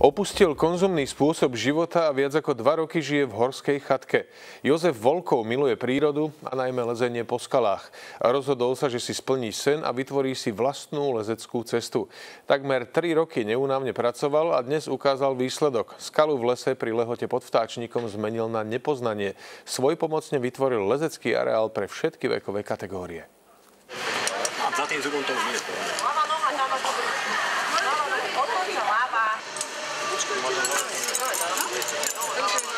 Opustil konzumný spôsob života a viac ako 2 roky žije v horskej chatke. Jozef Volkov miluje prírodu a najmä lezenie po skalách. Rozhodol sa, že si splní sen a vytvorí si vlastnú lezeckú cestu. Takmer 3 roky neúnavne pracoval a dnes ukázal výsledok. Skalu v lese pri Lehote pod Vtáčnikom zmenil na nepoznanie. Svojpomocne vytvoril lezecký areál pre všetky vekové kategórie. Za tým zubom to už nie je.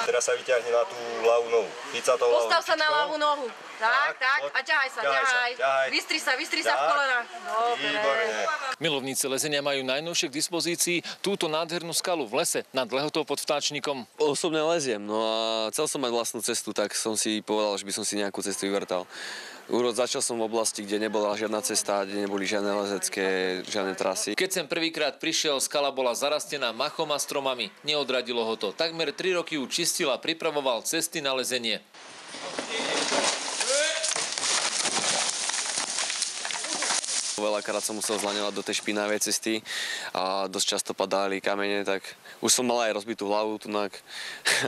Teraz sa vyťahne na tú ľavú nohu. Postav sa na ľavú nohu. Tak. A ťahaj sa. Vystri sa v kolenách. Dobre. Milovníci lezenia majú najnovšie k dispozícii túto nádhernú skalu v lese nad Lehotou pod Vtáčnikom. Osobne leziem, no a chcel som mať vlastnú cestu, tak som si povedal, že by som si nejakú cestu vyvrtal. Začal som v oblasti, kde nebola žiadna cesta, kde neboli žiadne lezecké, žiadne trasy. Keď sem prvýkrát prišiel, skala bola zarastená machom a stromami. Neodradilo ho to. Takmer 3 roky ju čistil a pripravoval cesty na lezenie. Veľakrát som musel zlaňovať do tej špinavej cesty a dosť často padali kamene, tak už som mal aj rozbitú hlavu, tunak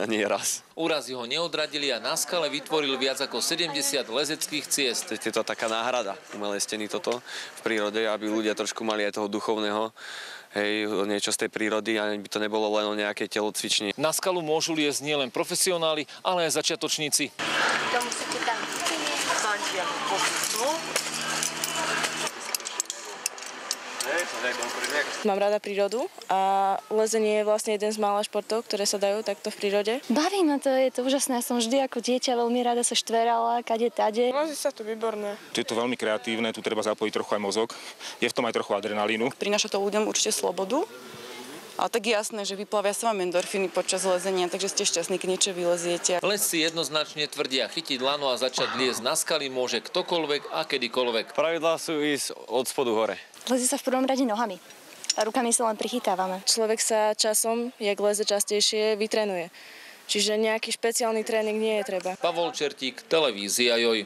nie raz. Úrazy ho neodradili a na skale vytvoril viac ako 70 lezeckých ciest. Je to taká náhrada umelej steny toto v prírode, aby ľudia trošku mali aj toho duchovného, niečo z tej prírody a by to nebolo len o nejakej telocvični. Na skalu môžu liesť nielen profesionáli, ale aj začiatočníci. To musíte tam Mám rada prírodu a lezenie je vlastne jeden z mála športov, ktoré sa dajú takto v prírode. Baví ma to, je to úžasné. Ja som vždy ako dieťa veľmi rada sa štverala, kade tade. Lezí sa to výborné. Tu je to veľmi kreatívne, tu treba zapojiť trochu aj mozog. Je v tom aj trochu adrenalínu. Prináša to ľuďom určite slobodu. Ale tak je jasné, že vyplavia sa vám endorfíny počas lezenia, takže ste šťastní, keď niečo vyleziete. Lesci jednoznačne tvrdia, chytiť lano a začať liesť na skaly môže ktokoľvek a kedykoľvek. Pravidlá sú ísť od spodu hore. Lezí sa v prvom rade nohami. A rukami sa len prichytávame. Človek sa časom, jak leze častejšie, vytrenuje. Čiže nejaký špeciálny tréning nie je treba. Pavol Čertík, televízia Joj.